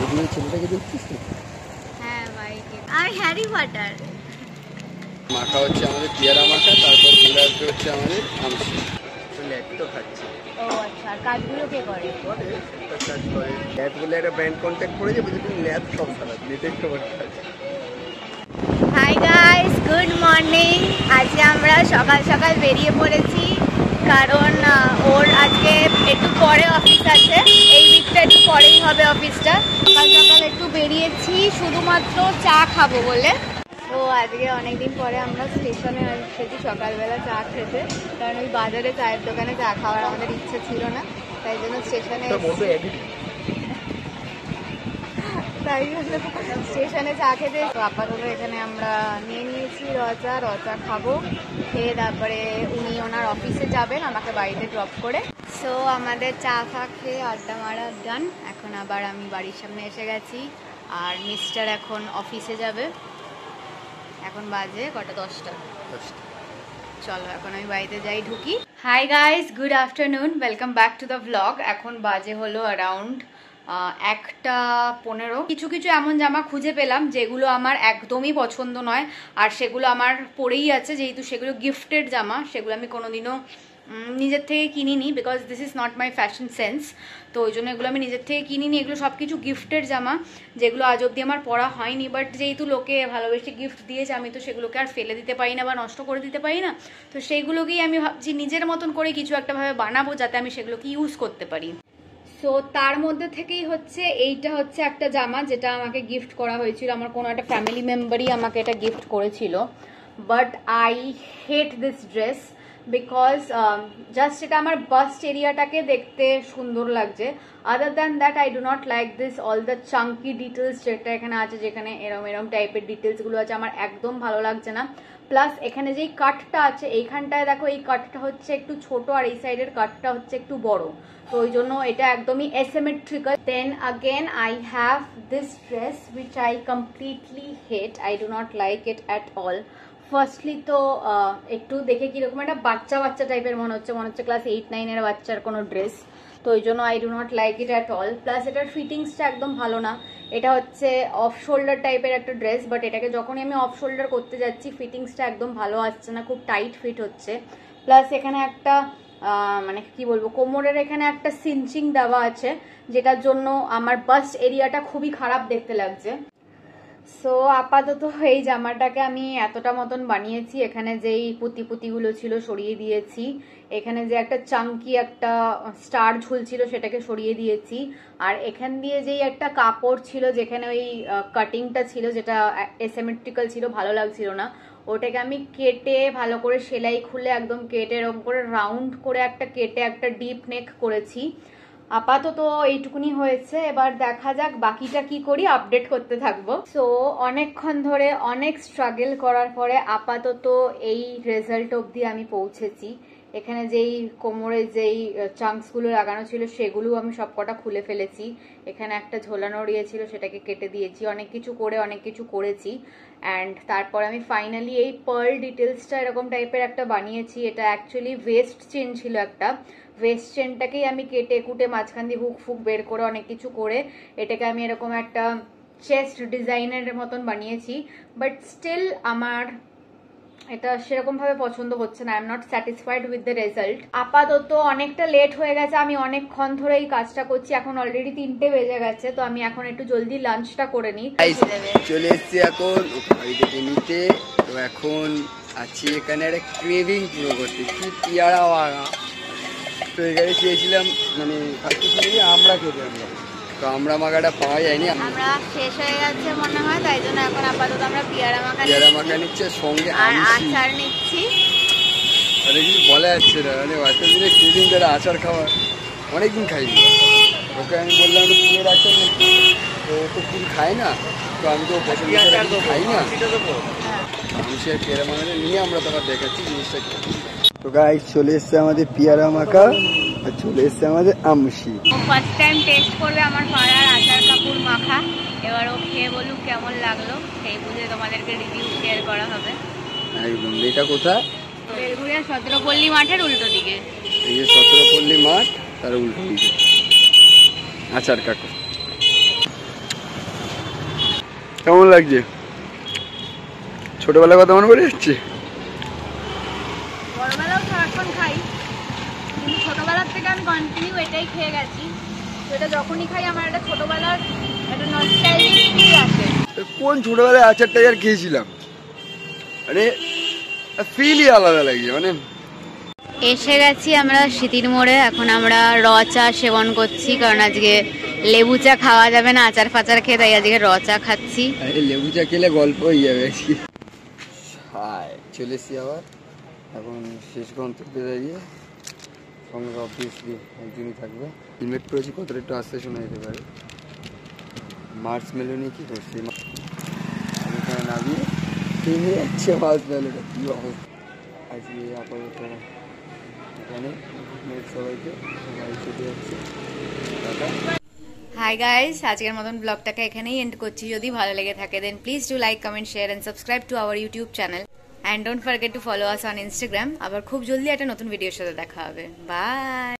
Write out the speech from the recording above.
এদিকে ছেলেটাকে দেখছিস তো? হ্যাঁ বাইকে আর হ্যারি পটার মাখা হচ্ছে আমাদের পেয়ারা মাখা, তারপর চলে আসবে হচ্ছে আমাদের আমসি। ল্যাদ তো খাচ্ছি। ও আচ্ছা, আর কাজগুলো কে করে? কাজ করে ল্যাদ বলে একটা ব্র্যান্ড কন্ট্যাক্ট করেছে, বুঝলি ল্যাদ সব সারা নেটের খবর কাজ। Hi guys, good morning. আজকে আমরা সকাল সকাল বেরিয়ে পড়েছি, কারণ ওর আজকে একটু পরে অফিস আছে। এই উইকটা একটু পরেই হবে অফিসটা। সকাল সকাল একটু বেরিয়েছি শুধুমাত্র চা খাবো বলে। ও আজকে অনেকদিন পরে আমরা স্টেশনে এসেছি সকালবেলা চা খেতে, কারণ ওই বাজারে চায়ের দোকানে চা খাওয়ার আমাদের ইচ্ছে ছিল না, তাই জন্য স্টেশনে স্টেশনে চা খেতে। আপাতত এখানে আমরা নিয়ে নিয়েছি রচা খাবো, খেয়ে তারপরে উনি ওনার অফিসে যাবেন আমাকে বাড়িতে ড্রপ করে। সো আমাদের চা ফা খেয়ে আড্ডা মারা ডান। এখন আবার আমি বাড়ির সামনে এসে গেছি, আর মিস্টার এখন অফিসে যাবে। এখন বাজে কটা? 10টা। চলো এখন আমি বাড়িতে যাই, ঢুকি। Hi guys, good afternoon, welcome back to the vlog. এখন বাজে হলো অ্যারাউন্ড 1:15। কিছু কিছু এমন জামা খুঁজে পেলাম যেগুলো আমার একদমই পছন্দ নয়, আর সেগুলো আমার পরেই আছে, যেহেতু সেগুলো গিফটেড জামা। সেগুলো আমি কোনোদিনও নিজের থেকে কিনিনি, because this is not my fashion sense. তো ওই জন্য এগুলো আমি নিজের থেকে কিনিনি। এগুলো সব কিছু গিফটেড জামা, যেগুলো আজ অবধি আমার পরা হয়নি। বাট যেহেতু লোকে ভালোবেসে গিফট দিয়েছে, আমি তো সেগুলোকে আর ফেলে দিতে পারি না বা নষ্ট করে দিতে পারি না। তো সেইগুলোকেই আমি ভাবছি নিজের মতন করে কিছু একটা ভাবে বানাবো, যাতে আমি সেগুলোকে ইউজ করতে পারি। সো তার মধ্যে থেকেই হচ্ছে এইটা হচ্ছে একটা জামা, যেটা আমাকে গিফট করা হয়েছিল। আমার কোনো একটা ফ্যামিলি মেম্বারই আমাকে এটা গিফট করেছিল। But I hate this dress, because just এটা আমার বাস্ট এরিয়াটাকে দেখতে সুন্দর লাগছে। Other than that I do not like this all the Chunky details যেটা এখানে আছে, যেখানে এরম এরম টাইপের ডিটেলসগুলো আছে, আমার একদম ভালো লাগছে না। প্লাস এখানে যেই কাটটা আছে এইখানটায় দেখো, এই কাটটা হচ্ছে একটু ছোট, আর এই সাইডের কাটটা হচ্ছে একটু বড়। তো ওই জন্য এটা একদমই asymmetrical. Then again I have this dress which I completely hate. I do not like it at all. Firstly তো একটু দেখে কিরকম একটা বাচ্চা বাচ্চা টাইপের মনে হচ্ছে ক্লাস 8-9 এর বাচ্চার কোনো ড্রেস। তো ওই জন্য I do not like it at all. Plus এটার ফিটিংসটা একদম ভালো না। এটা হচ্ছে অফ শোল্ডার টাইপের একটা ড্রেস, বাট এটাকে যখনই আমি অফ শোল্ডার করতে যাচ্ছি ফিটিংসটা একদম ভালো আসছে না, খুব টাইট ফিট হচ্ছে। প্লাস এখানে একটা মানে কি বলবো, কোমরের এখানে একটা সিনচিং দেওয়া আছে, যেটার জন্য আমার বাস্ট এরিয়াটা খুবই খারাপ দেখতে লাগছে। সো আপাতত এই জামাটাকে আমি এতটা মতন বানিয়েছি। এখানে যেই পুঁতিগুলো ছিল সরিয়ে দিয়েছি, এখানে যে একটা চাঙ্কি একটা স্টার ঝুলছিল সেটাকে সরিয়ে দিয়েছি, আর এখান দিয়ে যেই একটা কাপড় ছিল যেখানে ওই কাটিংটা ছিল, যেটা অ্যাসিমেট্রিক্যাল ছিল, ভালো লাগছিল না, ওটাকে আমি কেটে ভালো করে সেলাই খুলে একদম কেটে এরকম করে রাউন্ড করে একটা কেটে একটা ডিপ নেক করেছি। আপাতত এইটুকুনি হয়েছে, এবার দেখা যাক বাকিটা কি করি, আপডেট করতে থাকবো। সো অনেকক্ষণ ধরে অনেক স্ট্রাগল করার পরে আপাতত এই রেজাল্ট অবধি আমি পৌঁছেছি। এখানে যেই কোমরে যেই চাঙ্কসগুলো লাগানো ছিল সেগুলো আমি সবকটা খুলে ফেলেছি। এখানে একটা ঝোলানো ছিল, সেটাকে কেটে দিয়েছি। অনেক কিছু করেছি। অ্যান্ড তারপর আমি ফাইনালি এই পার্ল ডিটেলসটা এরকম টাইপের একটা বানিয়েছি। এটা অ্যাকচুয়ালি ওয়েস্ট চেন ছিল একটা। ওয়েস্ট চেনটাকেই আমি কেটে কুটে মাঝখান দিয়ে হুক ফুক বের করে অনেক কিছু করে এটাকে আমি এরকম একটা চেস্ট ডিজাইনের মতন বানিয়েছি। বাট স্টিল আমার এটা সেরকম ভাবে পছন্দ হচ্ছে না। I am not satisfied with the result. আপাতত অনেকটা লেট হয়ে গেছে, আমি অনেকক্ষণ ধরে এই কাজটা করছি। এখন অলরেডি 3টে বেজে গেছে, তো আমি এখন একটু জলদি লাঞ্চটা করে নিই। চলে এসছি এখন নিতে। তো এখন আছি এখানে একটা ক্রেভিং পুরো করতে, কি পিয়ারা মাখা। তো এখানে চেয়েছিলাম মানে আমরা খেতে, তো আমরা মাখাটা পাওয়া যায়নি, আমরা শেষ হয়ে গেছে মনে হয়, তাই জন্য এখন আপাতত আমরা পিয়ারা মাখা নিচ্ছে, সঙ্গে আচার নিচ্ছি। আরে কিছু বলা যাচ্ছে না, মানে একটা দিনে ক্রেভিং করে আচার খাওয়া অনেকদিন খাইনি। ওকে আমি বললাম একটু পুরো আচার নিচ্ছি, তো ও তো ফুল খায় না, তো আমি তো পছন্দ খাই না। আমি আর পেয়ারা মাখাটা নিয়ে আমরা তোমার দেখাচ্ছি জিনিসটা কি। তো গাইস চলে এসছে আমাদের পেয়ারা মাখা, আর চলে এসছে আমাদের আমসি। ফার্স্ট টাইম টেস্ট করবে আমার পাড়ার আচার কাকুর মাখা। এবার ও খেয়ে বলুক কেমন লাগলো, সেই বুঝে তোমাদেরকে রিভিউ শেয়ার করা হবে। একদম। এটা কোথায়? বেলঘুরিয়া 17পল্লী মাঠের উল্টো দিকে। এই যে 17পল্লী মাঠ, তার উল্টো দিকে আচার কাকু। কেমন লাগছে? ছোটবেলার কথা মনে পড়ে যাচ্ছে? বড়বেলাও সারাক্ষণ খাই, কিন্তু ছোটবেলার থেকে আমি কন্টিনিউ এটাই খেয়ে গেছি। তো এটা যখনই খাই আমার একটা ছোটবেলার একটা নস্টালজিক ফিল আসে। কোন ছোটবেলায় আচারটা আর খেয়েছিলাম, মানে ফিলই আলাদা লাগছে। মানে এসে গেছি আমরা স্মৃতির মোড়ে। এখন আমরা র চা সেবন করছি, কারণ আজকে লেবু চা খাওয়া যাবে না আচার ফাচার খেয়ে, তাই আজকে র চা খাচ্ছি। লেবু চা খেলে গল্প হয়ে যাবে। চলে এসছি আবার, এখন শেষ গন্তব্যে দাঁড়িয়ে। সঙ্গে অবভিয়াসলি একজনই থাকবে। ইনভাইট করেছি, কতটা একটু আসতে শোনা যেতে পারে। মার্চ মেলোনি কি করছি এখানে নামিয়ে ভেঙে যাচ্ছে মার্চ মেলোটা, কী অবস্থা। আজকে আপাতত এখানে সবাইকে বাড়ি চলে যাচ্ছে। হাই গাইস, আজকের মতন ব্লগটাকে এখানেই এন্ড করছি। যদি ভালো লেগে থাকে then please do like, comment, share and subscribe to our YouTube channel. And don't forget to follow us on Instagram. আবার খুব জলদি একটা নতুন ভিডিওর সাথে দেখা হবে। বাই।